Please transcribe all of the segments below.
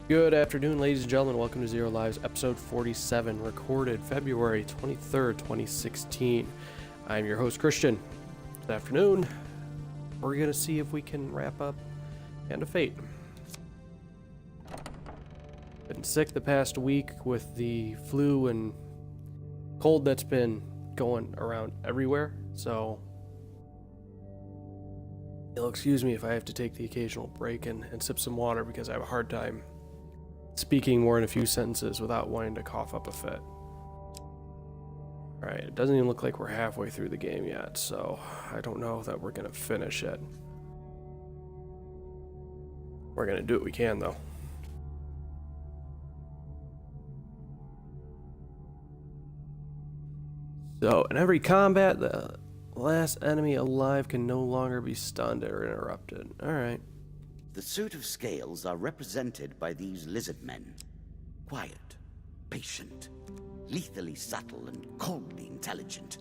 Good afternoon, ladies and gentlemen. Welcome to Zero Lives, episode 47, recorded February 23rd, 2016. I'm your host, Christian. This afternoon, we're going to see if we can wrap up Hand of Fate. Been sick the past week with the flu and cold that's been going around everywhere, so you'll excuse me if I have to take the occasional break and sip some water because I have a hard time speaking more than a few sentences without wanting to cough up a fit. Alright, it doesn't even look like we're halfway through the game yet, so I don't know that we're going to finish it. We're going to do what we can, though. So, in every combat, the last enemy alive can no longer be stunned or interrupted. Alright. The suit of scales are represented by these lizard men. Quiet, patient, lethally subtle, and coldly intelligent.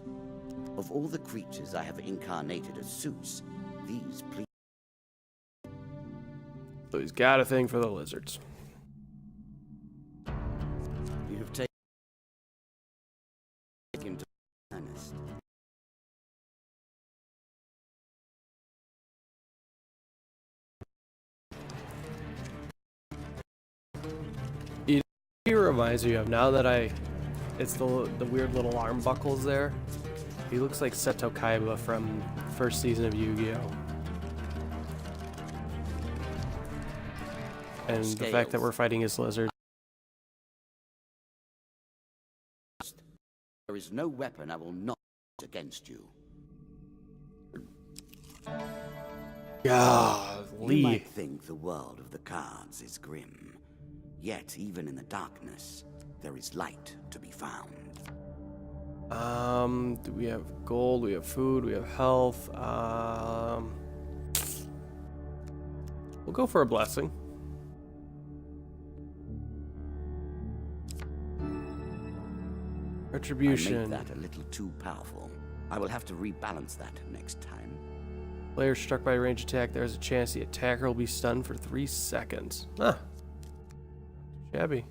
Of all the creatures I have incarnated as suits, these please. So he's got a thing for the lizards. You have taken to earnest. He reminds me of, now that it's the weird little arm buckles there. He looks like Seto Kaiba from the first season of Yu-Gi-Oh! And the fact that we're fighting his lizard. There is no weapon I will not use against you. Golly. You might think the world of the cards is grim. Yet, even in the darkness, there is light to be found. Do we have gold? We have food? We have health? We'll go for a blessing. Retribution. I made that a little too powerful. I will have to rebalance that next time. Player struck by a ranged attack, there is a chance the attacker will be stunned for 3 seconds. Huh. Shabby.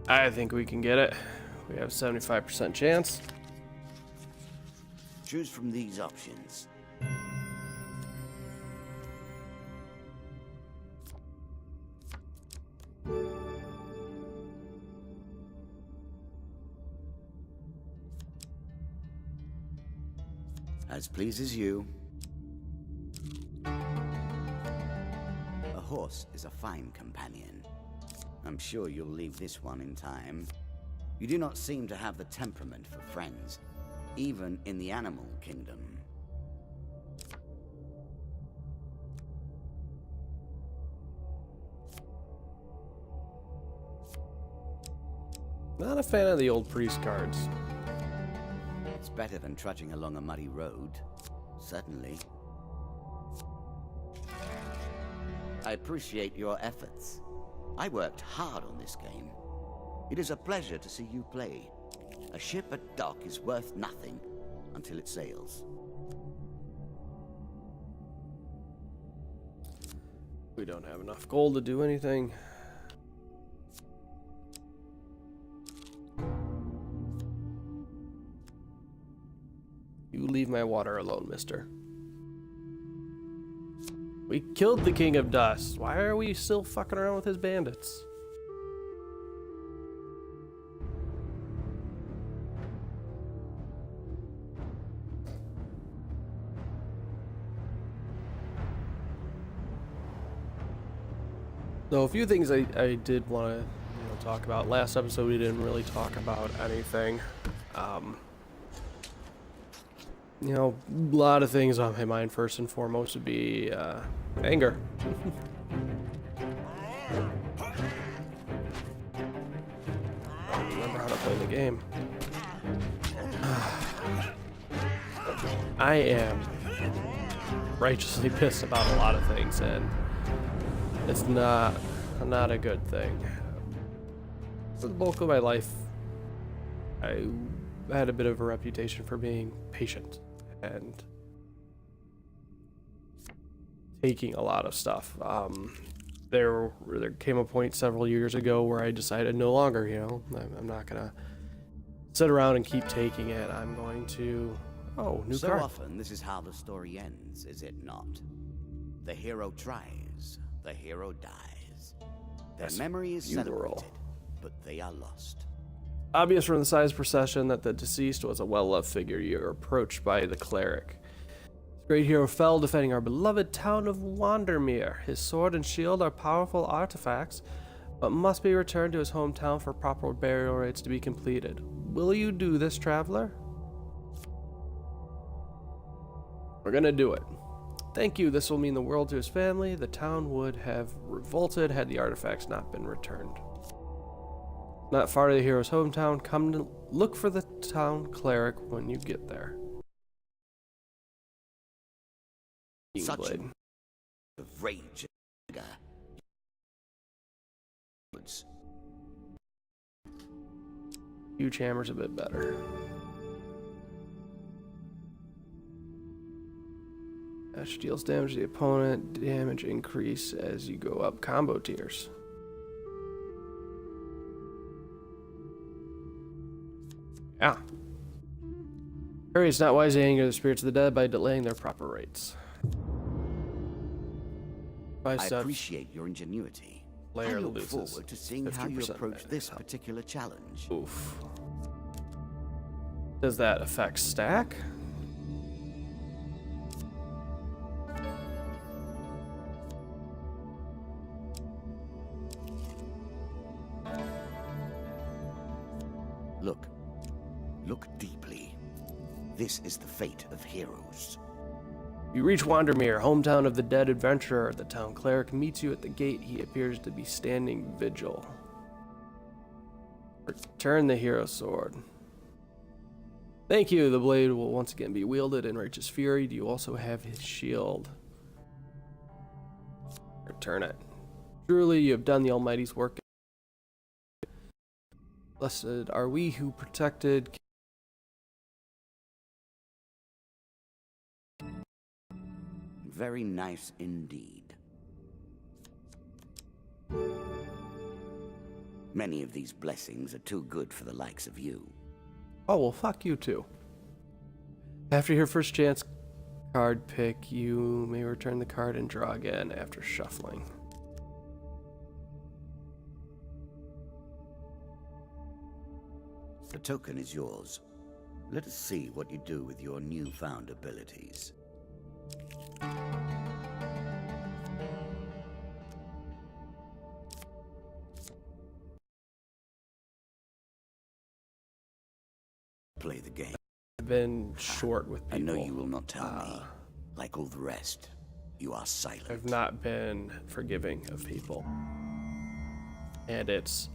I think we can get it. We have a 75% chance. Choose from these options. As pleases you. A horse is a fine companion. I'm sure you'll leave this one in time. You do not seem to have the temperament for friends, even in the animal kingdom. Not a fan of the old priest cards. It's better than trudging along a muddy road. Certainly. I appreciate your efforts. I worked hard on this game. It is a pleasure to see you play. A ship at dock is worth nothing until it sails. We don't have enough gold to do anything. You leave my water alone, mister. We killed the King of Dust. Why are we still fucking around with his bandits? So a few things I did want to talk about. Last episode we didn't really talk about anything. A lot of things on my mind. First and foremost would be anger. Remember how to play the game. I am righteously pissed about a lot of things, and it's not a good thing. for the bulk of my life, I had a bit of a reputation for being patient and taking a lot of stuff. There came a point several years ago where I decided no longer, I'm not gonna sit around and keep taking it. I'm going to... Oh, new card. So often, this is how the story ends, is it not? The hero tries, the hero dies. Their memory is celebrated, but they are lost. Obvious from the size procession that the deceased was a well-loved figure. You're approached by the cleric. This great hero fell defending our beloved town of Wandermere. His sword and shield are powerful artifacts, but must be returned to his hometown for proper burial rites to be completed. Will you do this, traveler? We're gonna do it. Thank you. This will mean the world to his family. The town would have revolted had the artifacts not been returned. Not far to the hero's hometown. Come to look for the town cleric when you get there. Such of rage and anger. Huge hammer's a bit better. Dash deals damage to the opponent. Damage increase as you go up combo tiers. Yeah. Hurry, it's not wise to anger the spirits of the dead by delaying their proper rites. I appreciate your ingenuity. I look forward to seeing how you approach this particular challenge. Oof. Does that affect stack? Look deeply. This is the fate of heroes. You reach Wandermere, hometown of the dead adventurer. The town cleric meets you at the gate. He appears to be standing vigil. Return the hero sword. Thank you. The blade will once again be wielded in righteous fury. Do you also have his shield? Return it. Truly, you have done the Almighty's work. Blessed are we who protected. Very nice indeed. Many of these blessings are too good for the likes of you. Oh, well, fuck you too. After your first chance card pick, you may return the card and draw again after shuffling. The token is yours. Let us see what you do with your newfound abilities. Play the game. I've been short with people. I know you will not tell me. Like all the rest, you are silent. I've not been forgiving of people. And it's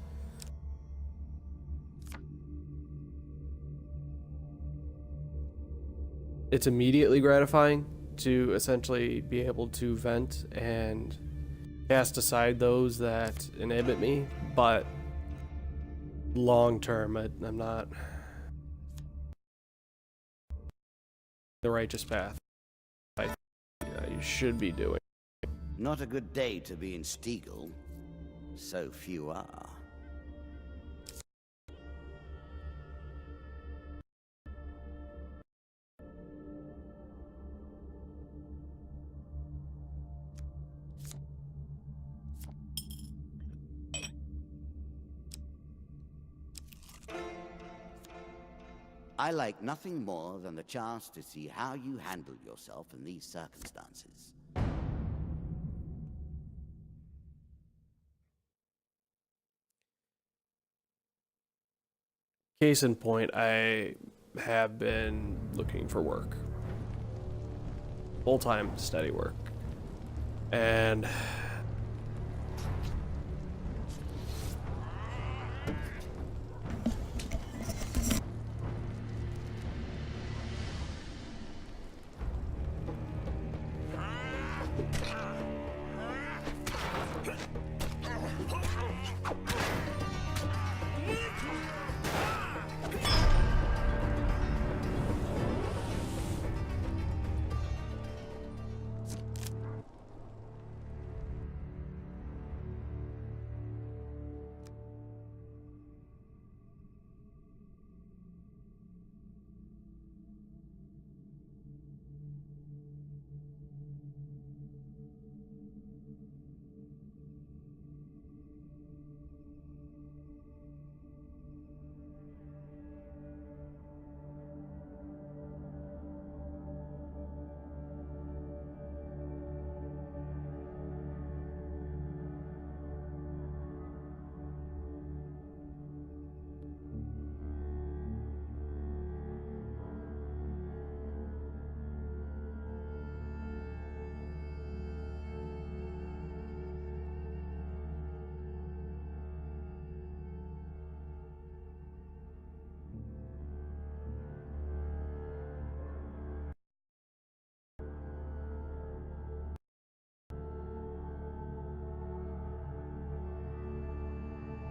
immediately gratifying to essentially be able to vent and cast aside those that inhibit me, but long term, I'm not the righteous path. You should be doing. Not a good day to be in Stiegel. So few are. I like nothing more than the chance to see how you handle yourself in these circumstances. Case in point, I have been looking for work. Full-time, steady work. And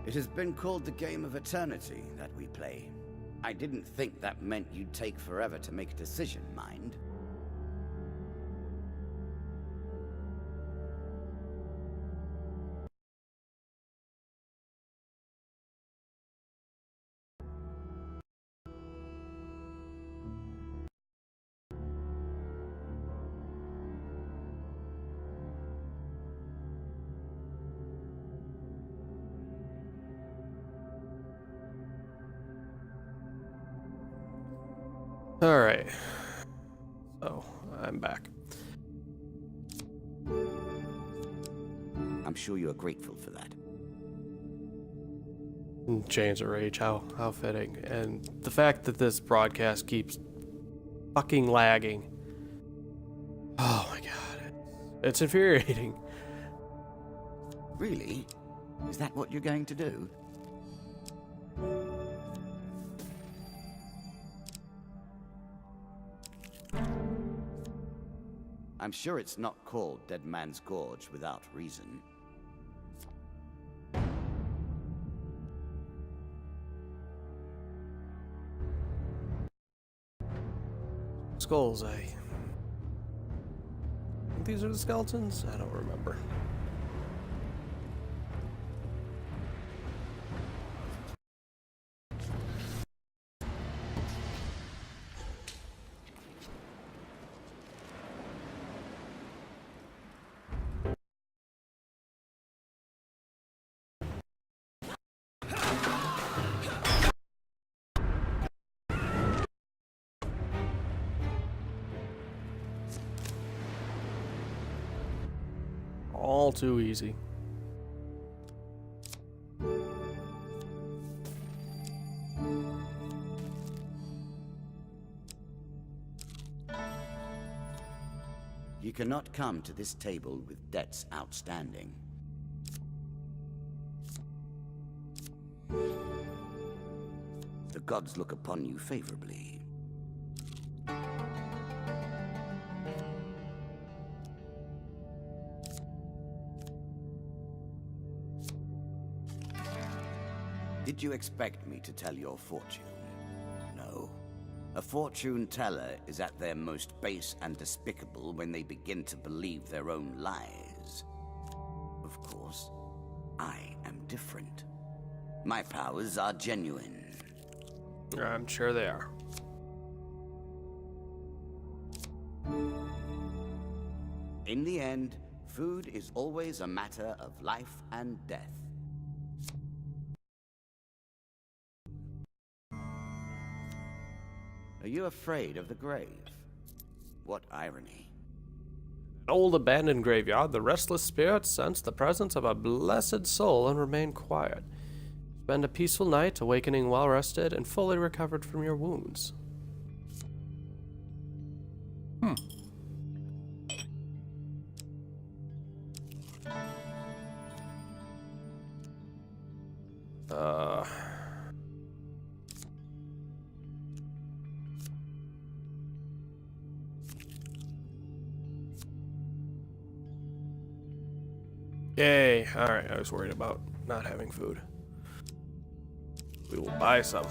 It has been called the game of eternity that we play. I didn't think that meant you'd take forever to make a decision, mind. Alright. So, I'm back. I'm sure you're grateful for that. Chains of Rage, how fitting. And the fact that this broadcast keeps fucking lagging. Oh my god. It's infuriating. Really? Is that what you're going to do? I'm sure it's not called Dead Man's Gorge without reason. Skulls, I think these are the skeletons? I don't remember. All too easy. You cannot come to this table with debts outstanding. The gods look upon you favorably. Did you expect me to tell your fortune? No. A fortune teller is at their most base and despicable when they begin to believe their own lies. Of course, I am different. My powers are genuine. I'm sure they are. In the end, food is always a matter of life and death. Are you afraid of the grave? What irony. An old abandoned graveyard, the restless spirits sense the presence of a blessed soul and remain quiet. Spend a peaceful night, awakening well rested and fully recovered from your wounds. Yay. Alright, I was worried about not having food. We will buy some.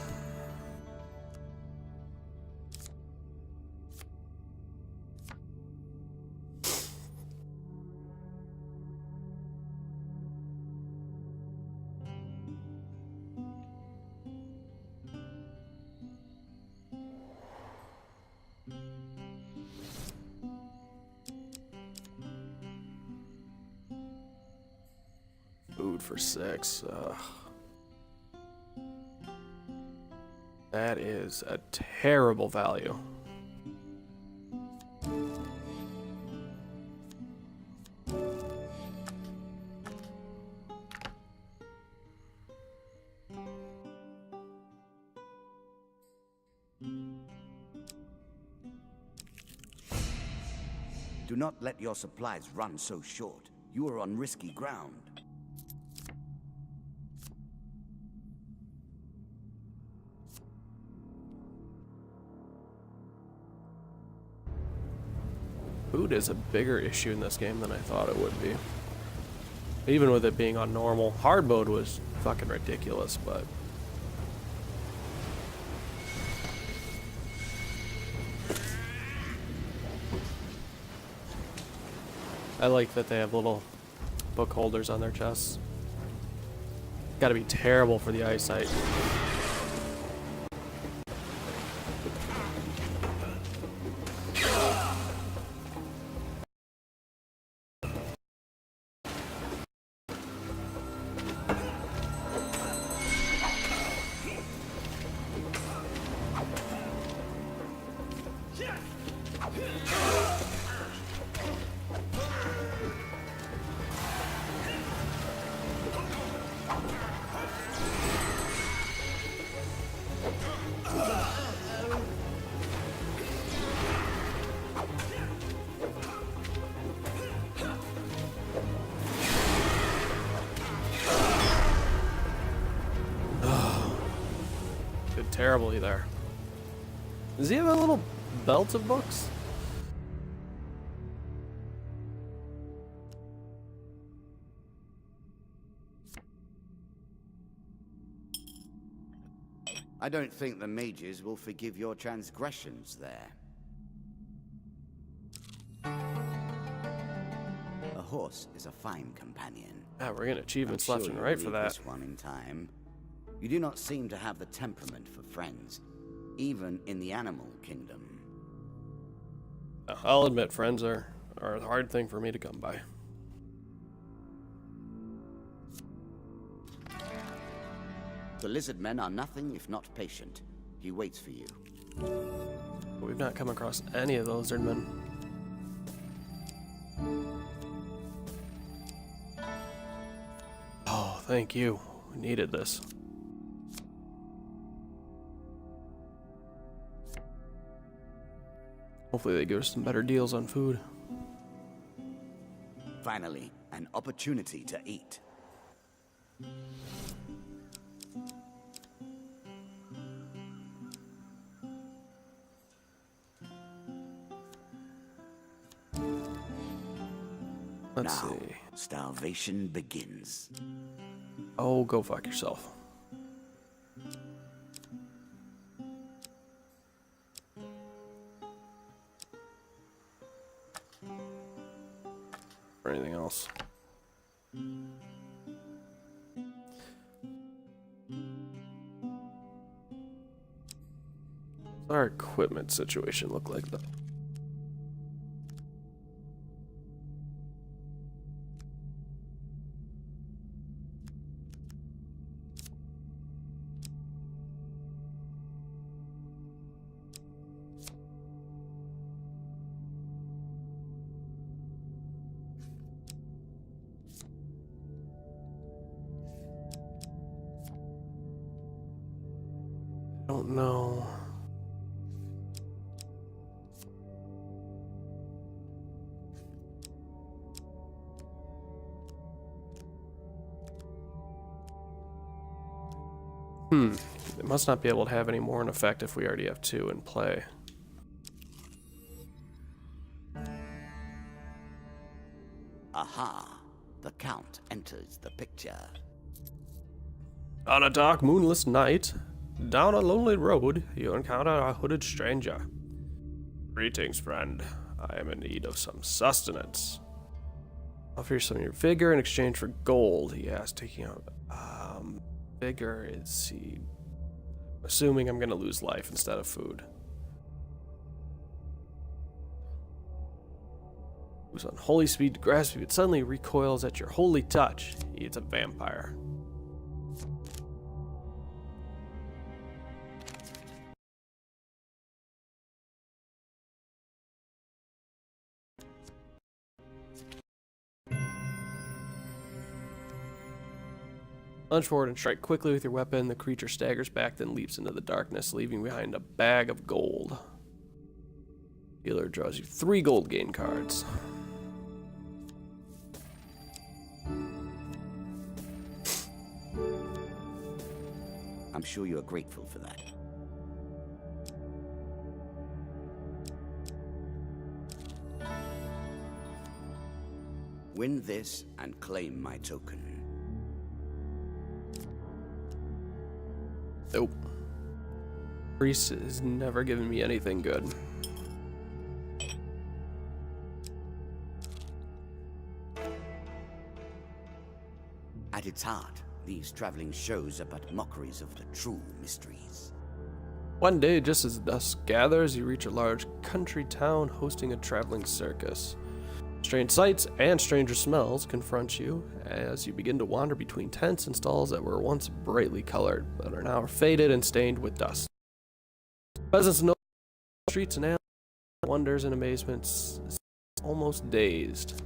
Food for 6. That is a terrible value. Do not let your supplies run so short. You are on risky ground. Food is a bigger issue in this game than I thought it would be. Even with it being on normal. Hard mode was fucking ridiculous, but... I like that they have little book holders on their chests. Gotta be terrible for the eyesight. Did terribly there. Does he have a little belt of books? I don't think the mages will forgive your transgressions there. A horse is a fine companion. Ah, we're getting achievements I'm left sure and you'll right for leave that. this one in time. You do not seem to have the temperament for friends, even in the animal kingdom. I'll admit, friends are a hard thing for me to come by. The lizard men are nothing if not patient. He waits for you. We've not come across any of those lizardmen. Oh, thank you. We needed this. Hopefully they give us some better deals on food. Finally, an opportunity to eat. Let's Now, see. starvation begins. Oh, go fuck yourself. Or anything else. What's our equipment situation look like though? I don't know. It must not be able to have any more in effect if we already have two in play. Aha! The Count enters the picture. On a dark, moonless night, down a lonely road, you encounter a hooded stranger. Greetings, friend. I am in need of some sustenance. Offer you some of your vigor in exchange for gold, he asked, taking out. Vigor is he. Assuming I'm gonna lose life instead of food. Who's on holy speed to grasp you, but suddenly recoils at your holy touch. He is a vampire. Lunge forward and strike quickly with your weapon. The creature staggers back, then leaps into the darkness, leaving behind a bag of gold. Dealer draws you 3 gold gain cards. I'm sure you are grateful for that. Win this and claim my token. Nope. Priest has never given me anything good. At its heart, these traveling shows are but mockeries of the true mysteries. One day, just as dusk gathers, you reach a large country town hosting a traveling circus. Strange sights and stranger smells confront you as you begin to wander between tents and stalls that were once brightly colored, but are now faded and stained with dust. Peasants know streets and alleys, wonders and amazements, almost dazed.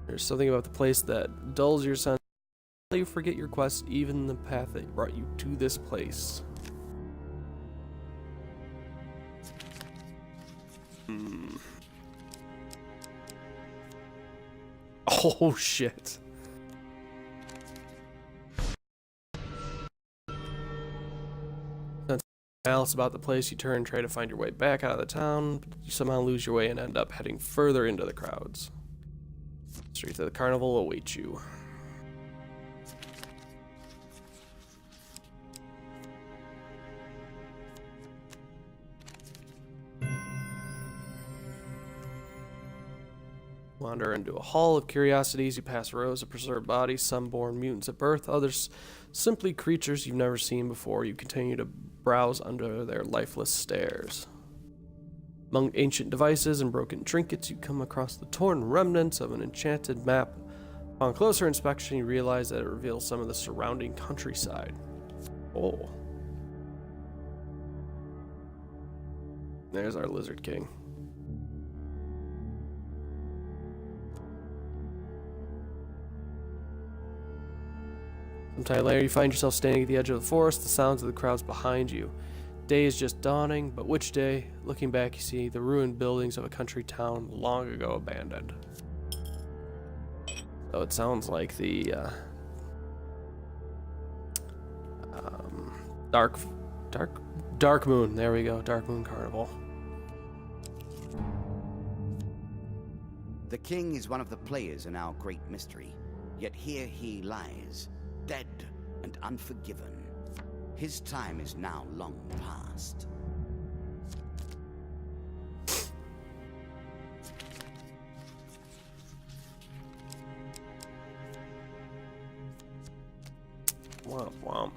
There's something about the place that dulls your sense. You forget your quest, even the path that brought you to this place. Oh shit. Sense malice about the place, you turn and try to find your way back out of the town, but you somehow lose your way and end up heading further into the crowds. Streets of the carnival await you. Wander into a hall of curiosities. You pass rows of preserved bodies, some born mutants at birth, others simply creatures you've never seen before. You continue to browse under their lifeless stares. Among ancient devices and broken trinkets, you come across the torn remnants of an enchanted map. On closer inspection, you realize that it reveals some of the surrounding countryside. Oh. There's our Lizard King. Sometime later, you find yourself standing at the edge of the forest, the sounds of the crowds behind you. Day is just dawning, but which day? Looking back, you see the ruined buildings of a country town long ago abandoned. So it sounds like the Dark Moon. There we go, Dark Moon Carnival. The king is one of the players in our great mystery, yet here he lies, dead and unforgiven. His time is now long past. Womp womp.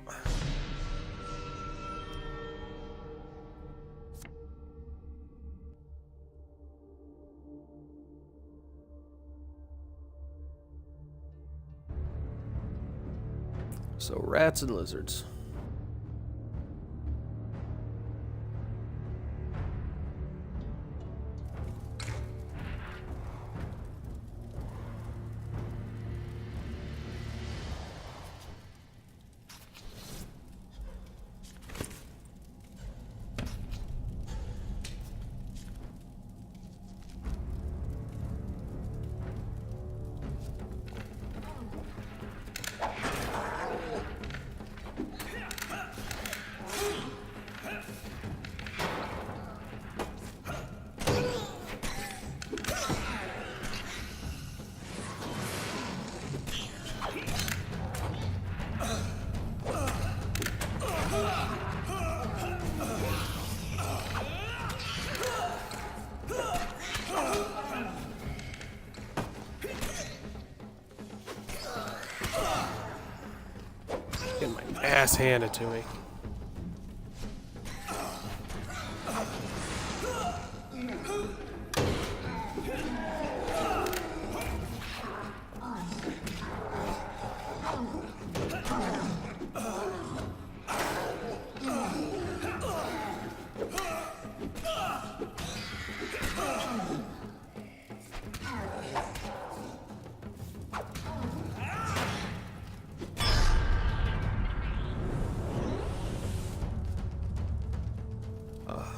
So rats and lizards. Getting my ass handed to me.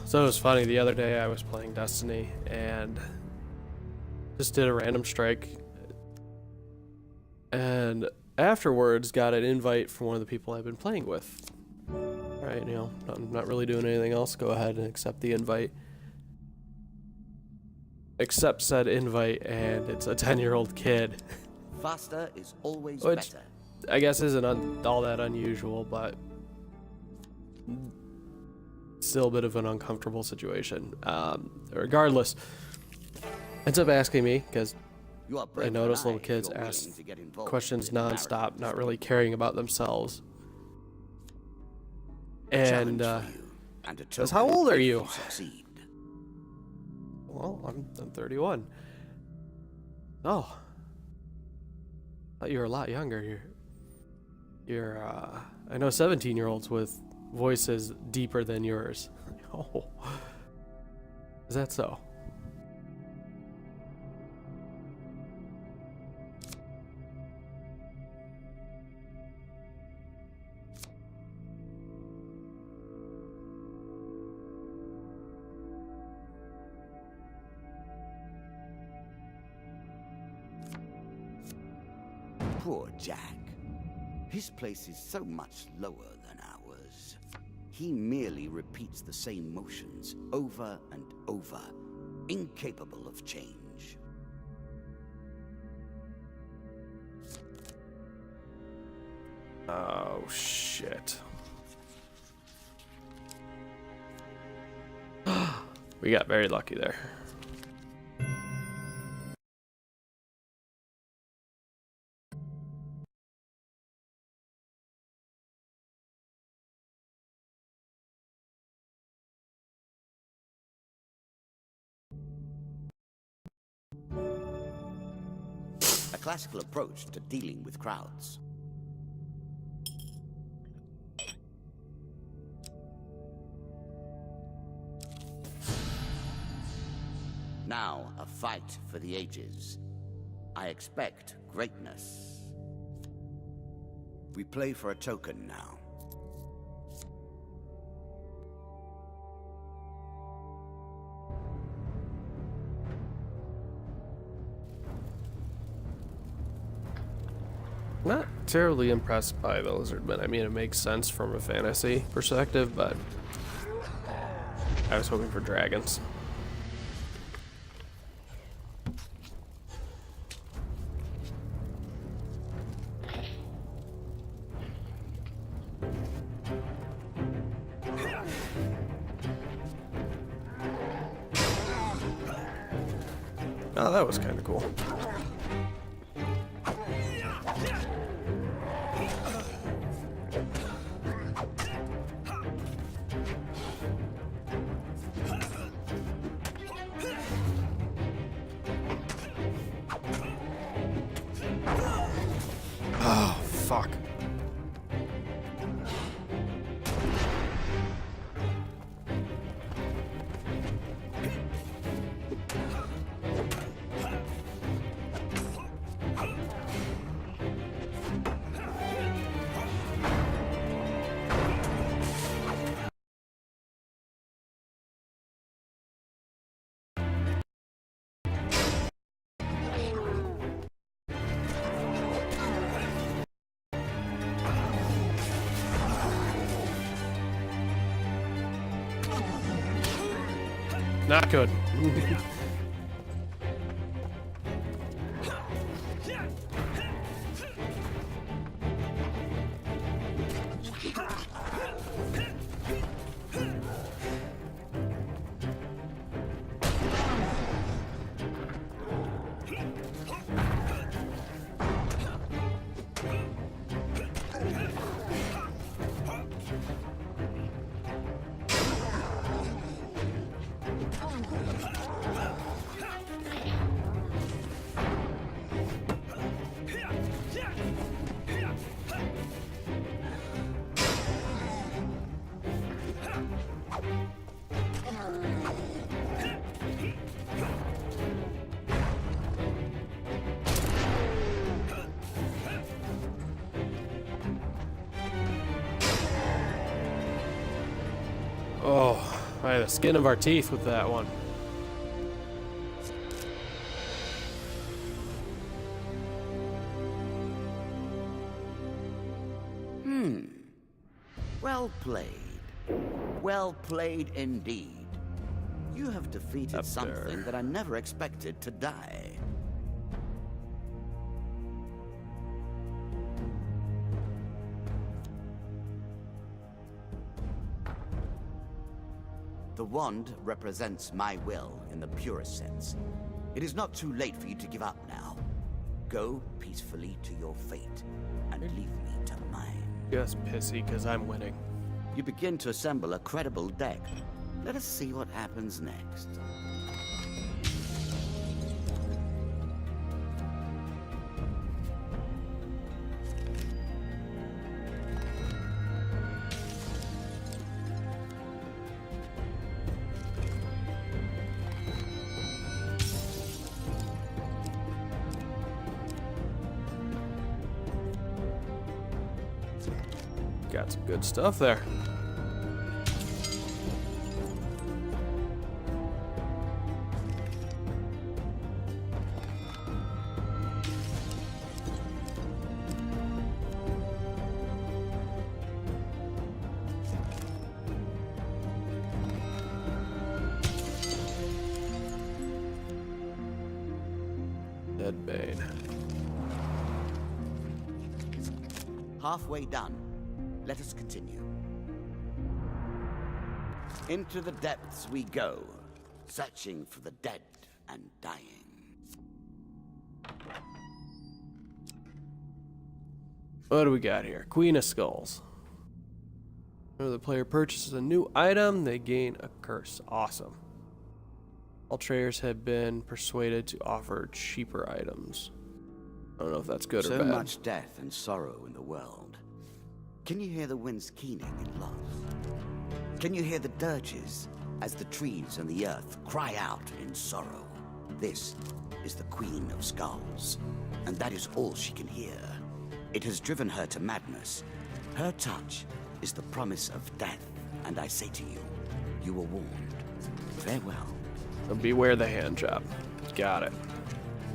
So it was funny, the other day I was playing Destiny and just did a random strike, and afterwards got an invite from one of the people I've been playing with. Right, you know, I'm not really doing anything else, go ahead and accept the invite. accept said invite, and it's a 10-year-old kid. Faster is always Which better. I guess isn't all that unusual, but still a bit of an uncomfortable situation. Regardless, ends up asking me, because I notice little kids ask questions nonstop, not really caring about themselves. And says, "How old are you?" Well, I'm 31. Oh, thought you were a lot younger. You're I know 17-year-olds with voices deeper than yours. Oh, is that so? Poor Jack. His place is so much lower than ours. He merely repeats the same motions over and over, incapable of change. Oh, shit. We got very lucky there. A classical approach to dealing with crowds. Now, a fight for the ages. I expect greatness. We play for a token now. Not terribly impressed by the lizardmen. I mean, it makes sense from a fantasy perspective, but I was hoping for dragons. Oh, that was kind of cool. Oh, fuck. Not good. Oh, by the skin of our teeth with that one. Well played. Well played indeed. You have defeated Up something there. that I never expected to die. The wand represents my will in the purest sense. It is not too late for you to give up now. Go peacefully to your fate and leave me to mine. Just pissy because I'm winning. You begin to assemble a credible deck. Let us see what happens next. Got some good stuff there. Dead Bane. Halfway done. Let us continue. Into the depths we go, searching for the dead and dying. What do we got here? Queen of Skulls. Whenever the player purchases a new item, they gain a curse. Awesome. All traders have been persuaded to offer cheaper items. I don't know if that's good or So bad. much death and sorrow in the world. Can you hear the winds keening in love? Can you hear the dirges as the trees and the earth cry out in sorrow? This is the Queen of Skulls, and that is all she can hear. It has driven her to madness. Her touch is the promise of death, and I say to you, you were warned. Farewell. So beware the hand job. Got it.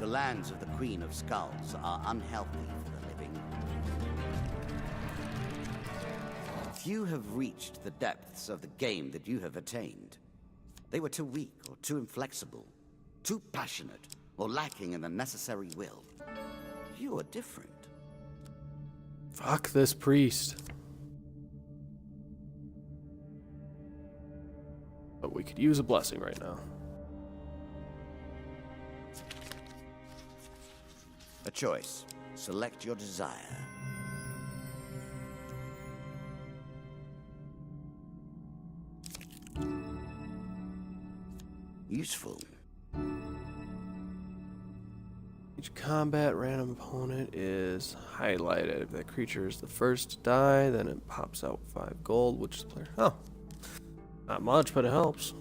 The lands of the Queen of Skulls are unhealthy for the living. Few have reached the depths of the game that you have attained. They were too weak or too inflexible, too passionate or lacking in the necessary will. You are different. Fuck this priest. But we could use a blessing right now. A choice. Select your desire. Useful. Each combat random opponent is highlighted. If that creature is the first to die, then it pops out 5 gold, which is player. Oh. Not much, but it helps.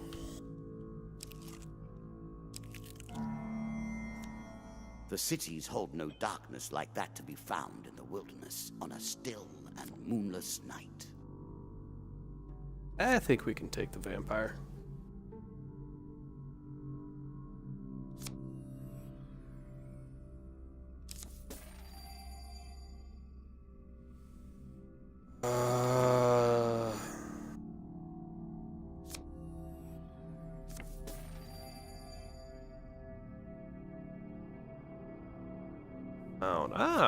The cities hold no darkness like that to be found in the wilderness on a still and moonless night. I think we can take the vampire.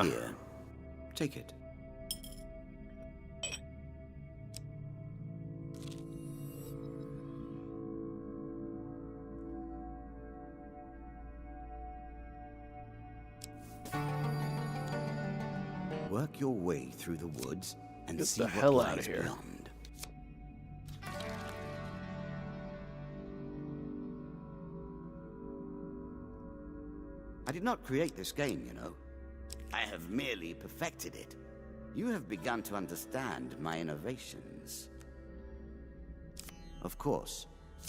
Here, take it. Work your way through the woods and Get see the what hell lies outta here. beyond. I did not create this game, you know. I have merely perfected it. You have begun to understand my innovations. Of course,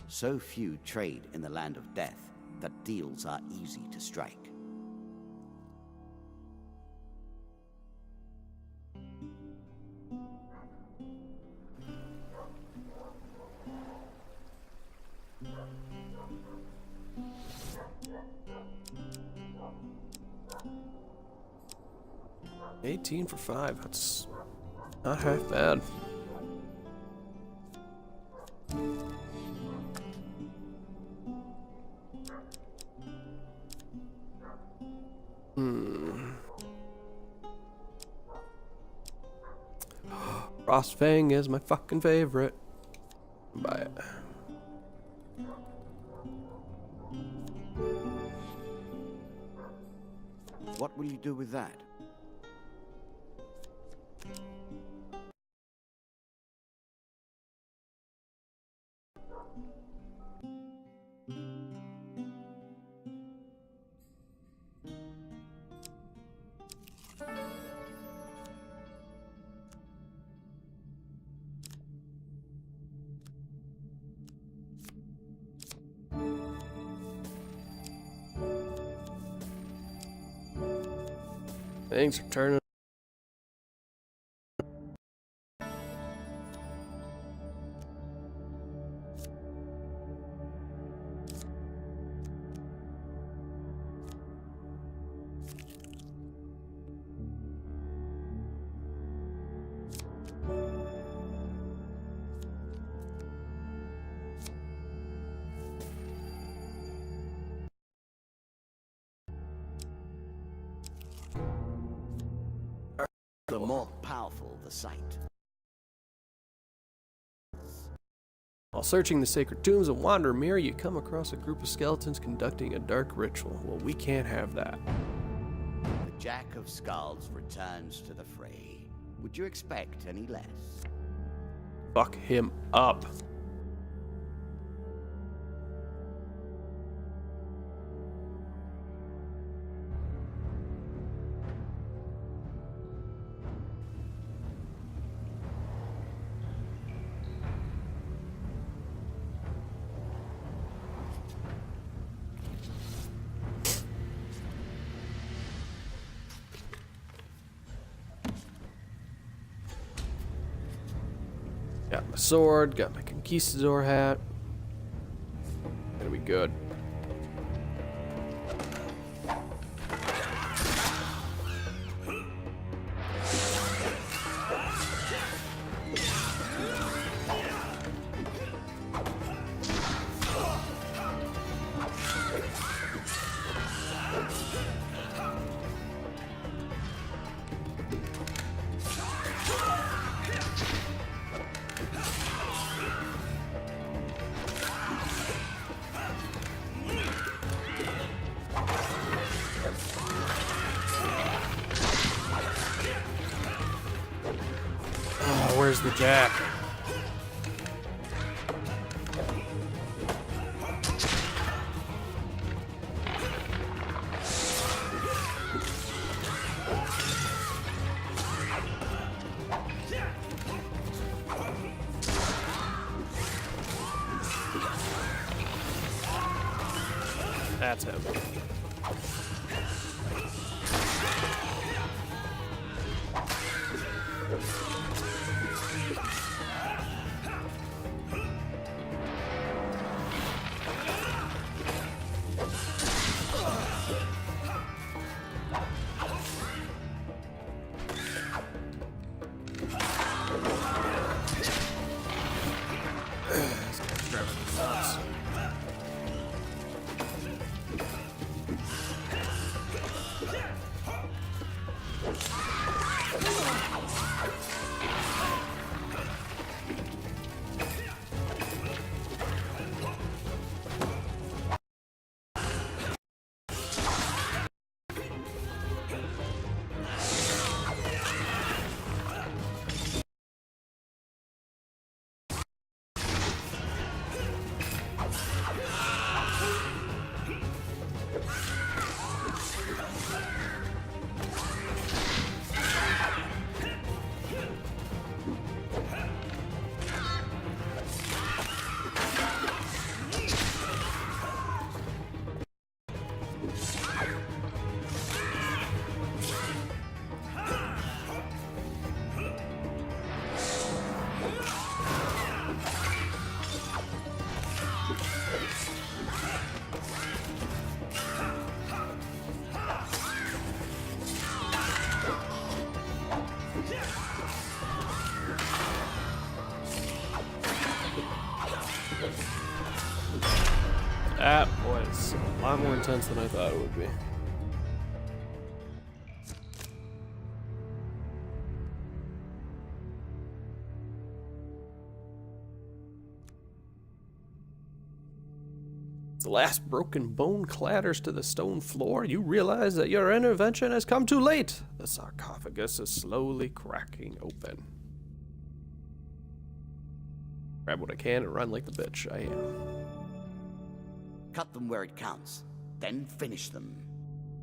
so few trade in the land of death that deals are easy to strike. $18 for 5. That's not half bad. Frost Fang is my fucking favorite. Buy it. What will you do with that? Things are turning. The more powerful the sight. While searching the sacred tombs of Wandermere, you come across a group of skeletons conducting a dark ritual. Well, we can't have that. The Jack of Skulls returns to the fray. Would you expect any less? Fuck him up. Got my sword, got my conquistador hat. Gonna be good. Where's the jack? That's him. That was a lot more intense than I thought it would be. The last broken bone clatters to the stone floor. You realize that your intervention has come too late. The sarcophagus is slowly cracking open. Grab what I can and run like the bitch I am. Cut them where it counts, then finish them.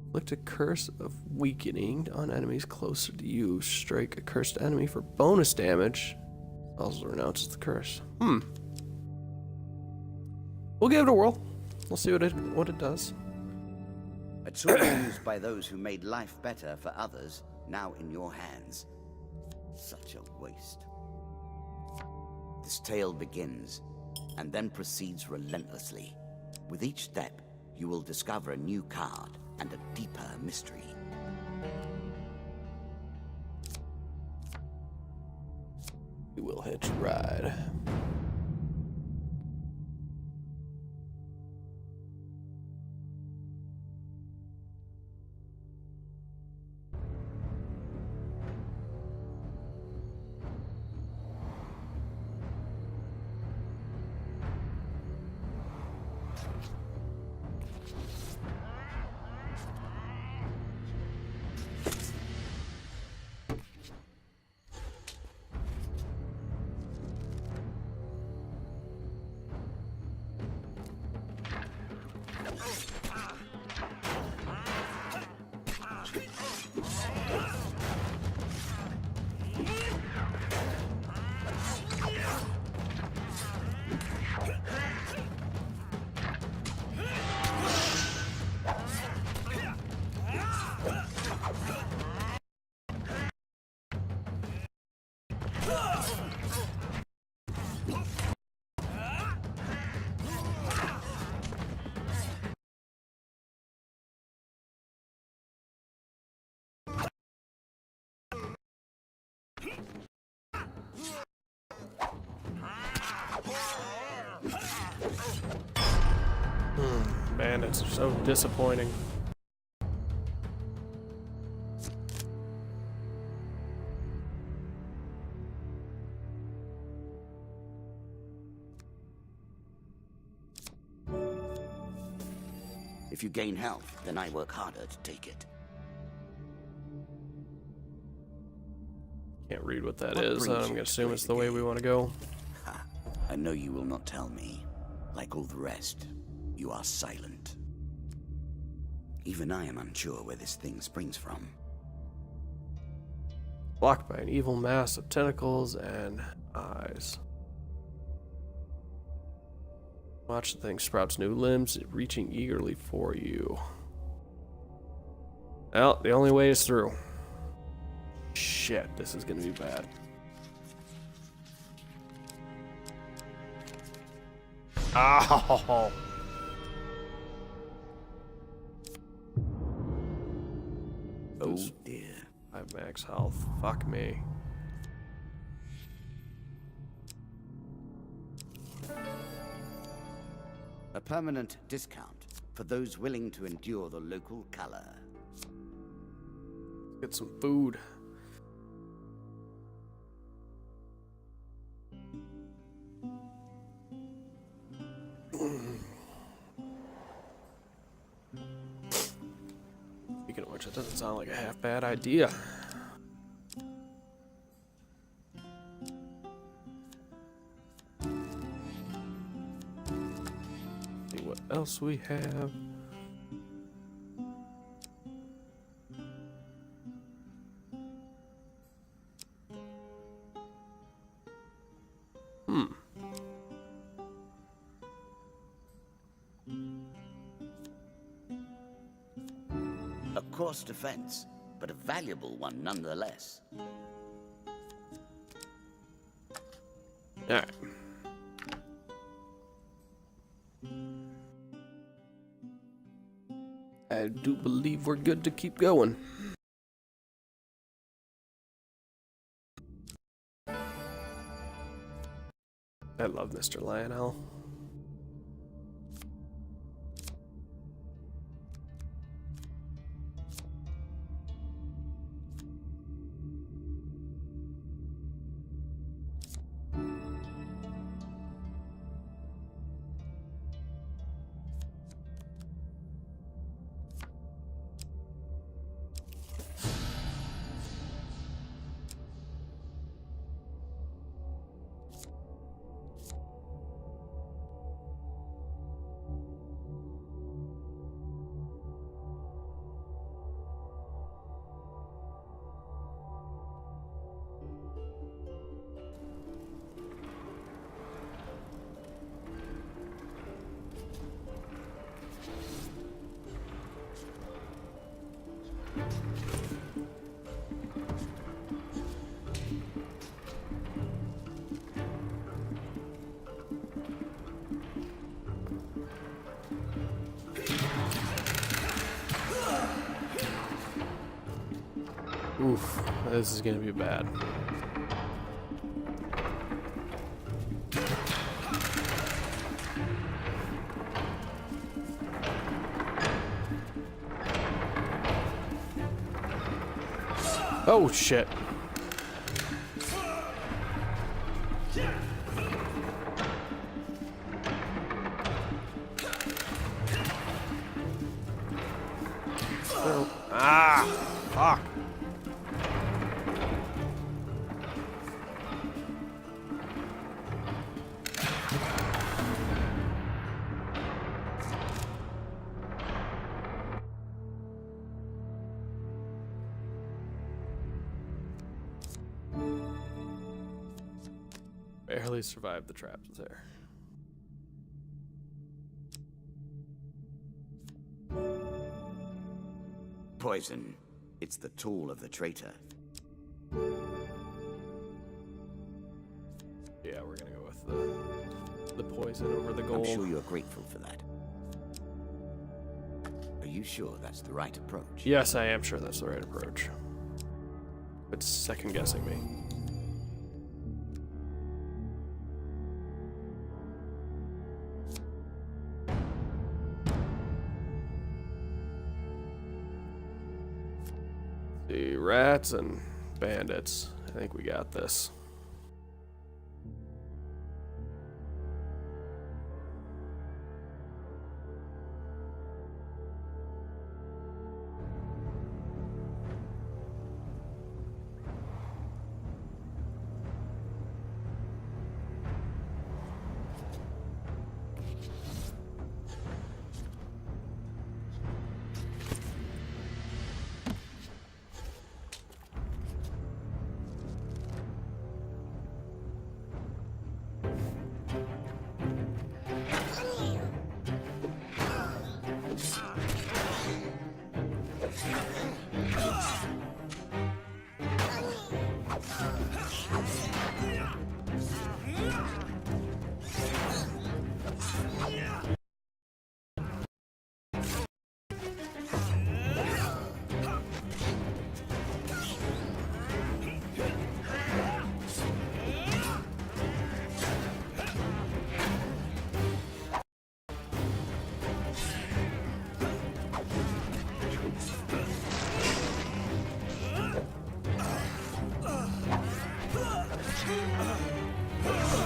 Inflict a curse of weakening on enemies closer to you. Strike a cursed enemy for bonus damage. Also renounces the curse. We'll give it a whirl. We'll see what it does. A tool used by those who made life better for others, now in your hands. Such a waste. This tale begins, and then proceeds relentlessly. With each step, you will discover a new card and a deeper mystery. We will hitch a ride. Man, it's so disappointing. If you gain health, then I work harder to take it. Can't read what that What is. brings I'm you gonna to assume play it's the the way game? we want to go. Ha! I know you will not tell me. Like all the rest, you are silent. Even I am unsure where this thing springs from. Blocked by an evil mass of tentacles and eyes. Watch the thing sprouts new limbs, reaching eagerly for you. Well, the only way is through. Shit, this is gonna be bad. Ow! Oh dear. I have max health. Fuck me. A permanent discount for those willing to endure the local color. Get some food. Speaking of which, that doesn't sound like a half bad idea. See what else we have. A coarse defense, but a valuable one nonetheless. Alright. I do believe we're good to keep going. I love Mr. Lionel. Oof, this is gonna be bad. Oh shit. Oh. Ah, fuck. Barely survived the traps there. Poison. It's the tool of the traitor. Yeah, we're gonna go with the poison over the gold. I'm sure you're grateful for that. Are you sure that's the right approach? Yes, I am sure that's the right approach. It's second guessing me. The rats and bandits. I think we got this.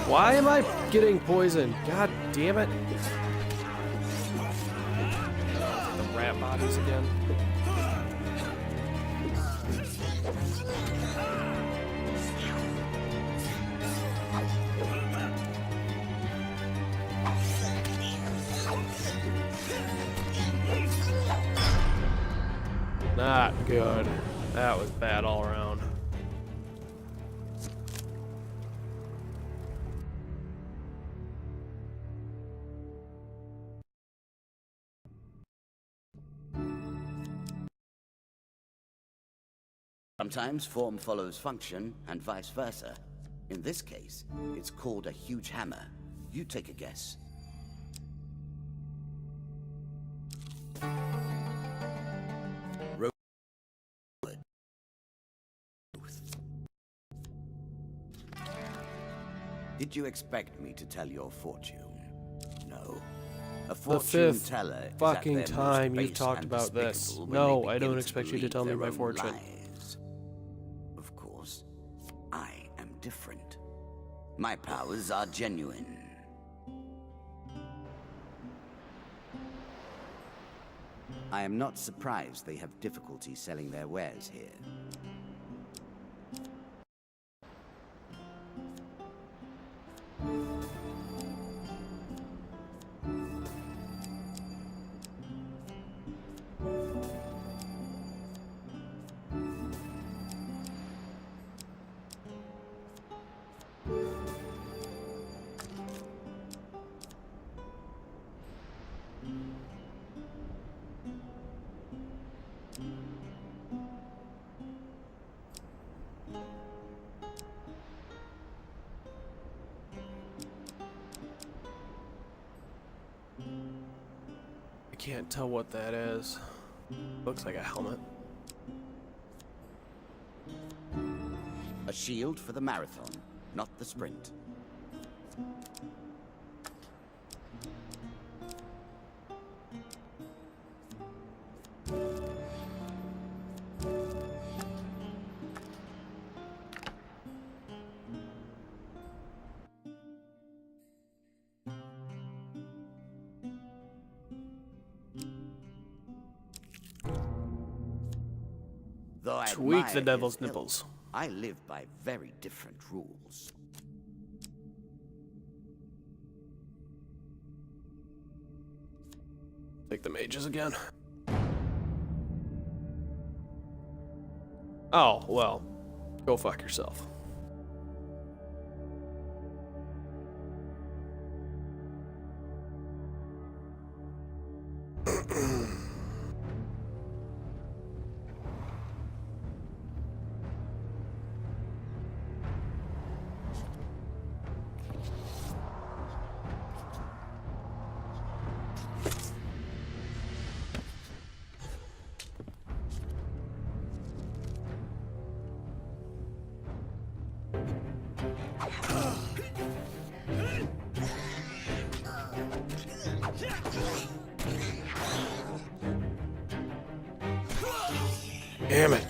Why am I getting poisoned? God damn it. The rat bodies again. Not good. That was bad all around. Sometimes form follows function, and vice versa. In this case, it's called a huge hammer. You take a guess. Did you expect me to tell your fortune? No. A The fortune fifth teller is at fucking their time most you've base talked and about this. despicable when No, they I don't begin expect you to believe tell me their my own fortune. lies. Of course, I am different. My powers are genuine. I am not surprised they have difficulty selling their wares here. I can't tell what that is. Looks like a helmet. A shield for the marathon, not the sprint. Though I Tweak admire the devil's his nipples. ilk, I live by very different rules. Take the mages again. Oh, well. Go fuck yourself. Damn it.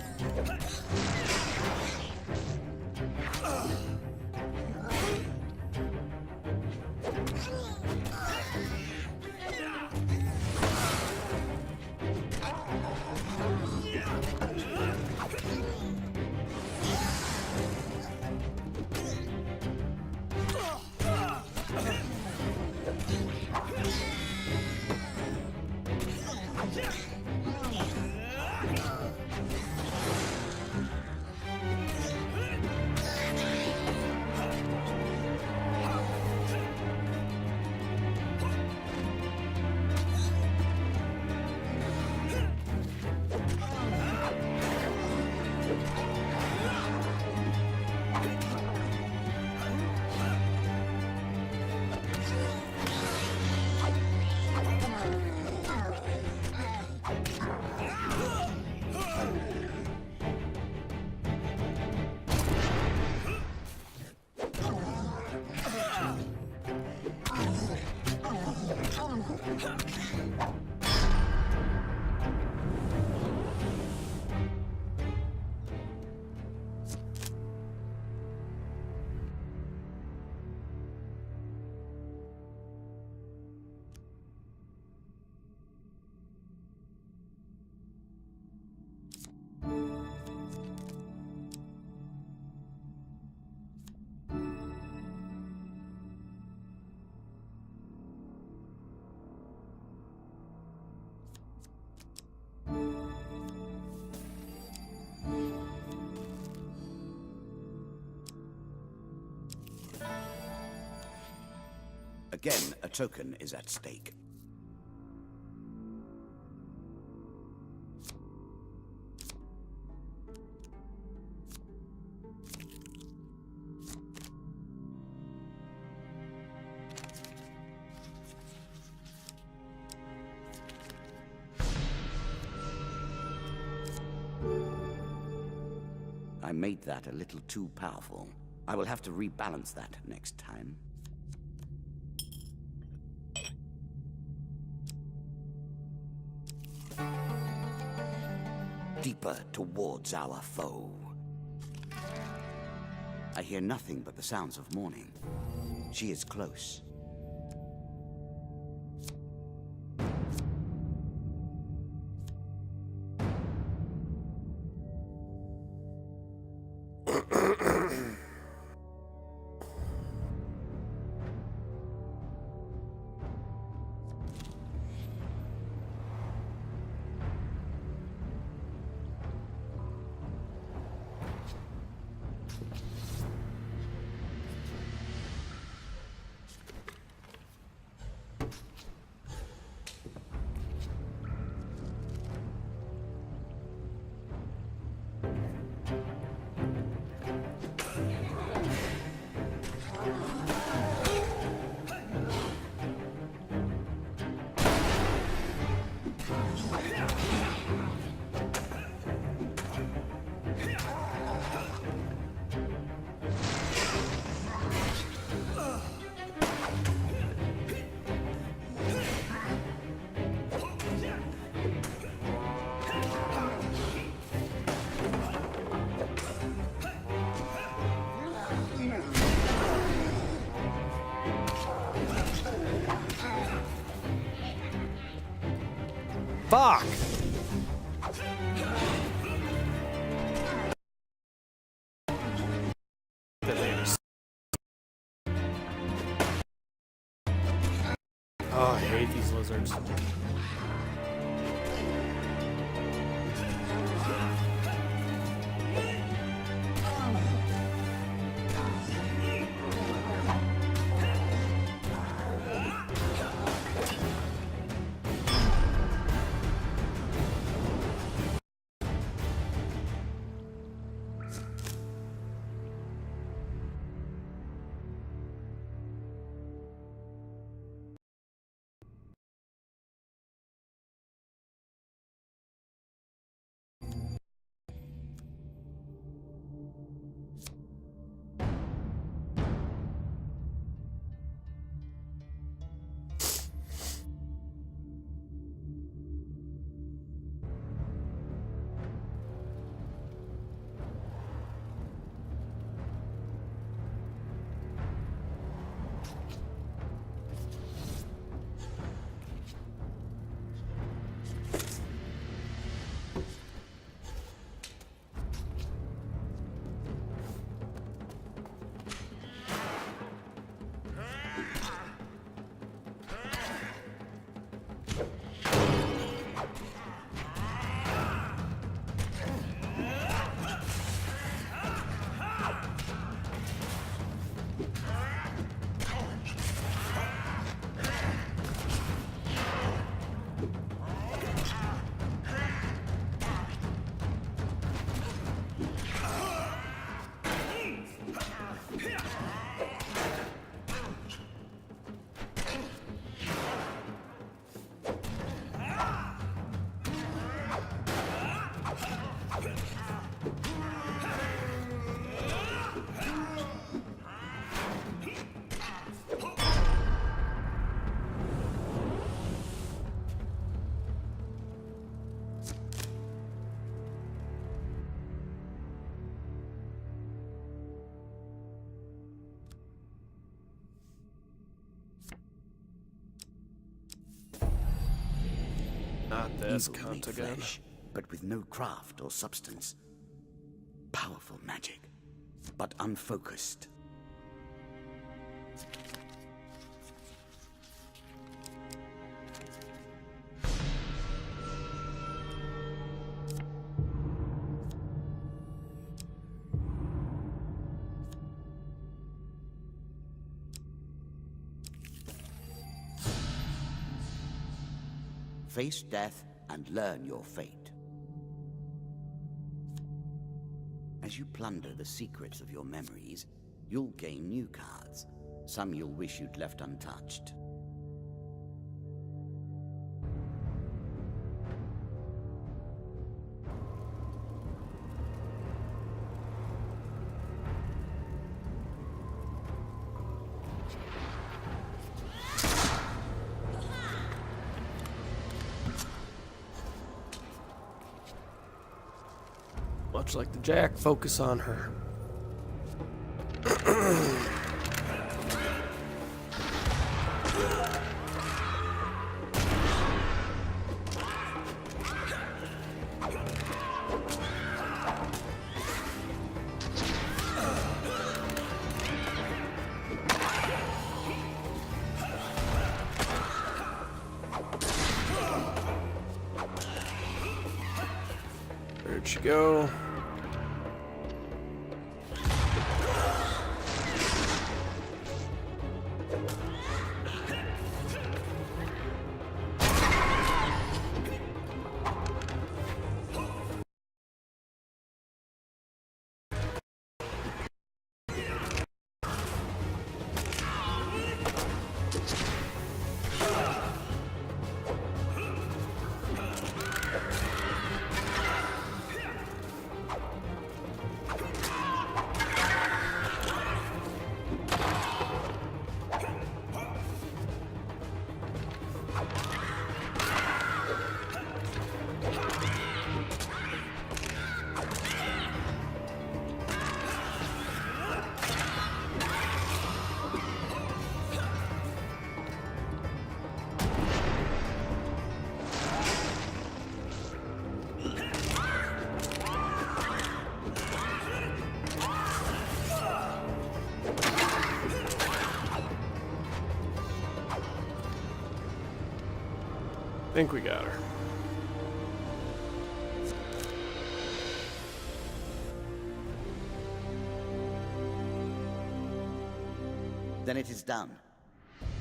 Again, a token is at stake. I made that a little too powerful. I will have to rebalance that next time. Deeper towards our foe. I hear nothing but the sounds of morning. She is close. Fuck! Oh, I hate these lizards. Not this Evil cunt made again. flesh, but with no craft or substance. Powerful magic, but unfocused. Face death and learn your fate. As you plunder the secrets of your memories, you'll gain new cards. Some you'll wish you'd left untouched. Much like the Jack, focus on her. Where'd she go? Think we got her. Then it is done.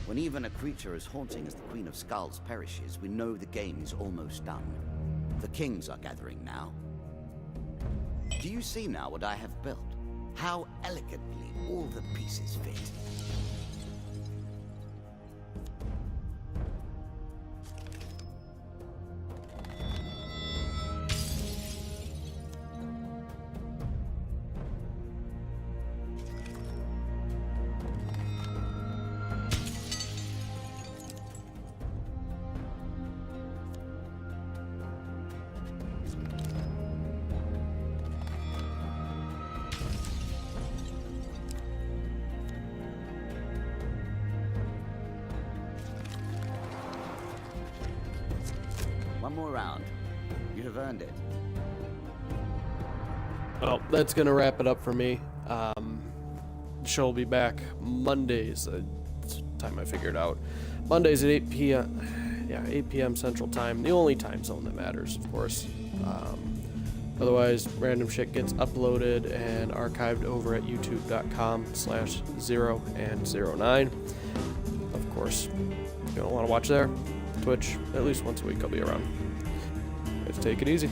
When even a creature as haunting as the Queen of Skulls perishes, we know the game is almost done. The kings are gathering now. Do you see now what I have built? How elegantly all the pieces fit. One more round. You have earned it. Well, that's going to wrap it up for me. The show will be back Mondays. It's the time I figured out. Mondays at 8 p.m. Yeah, 8 p.m. Central Time. The only time zone that matters, of course. Otherwise, random shit gets uploaded and archived over at youtube.com/0 and 09. Of course, if you don't want to watch there, Twitch, at least once a week I'll be around. Let's take it easy.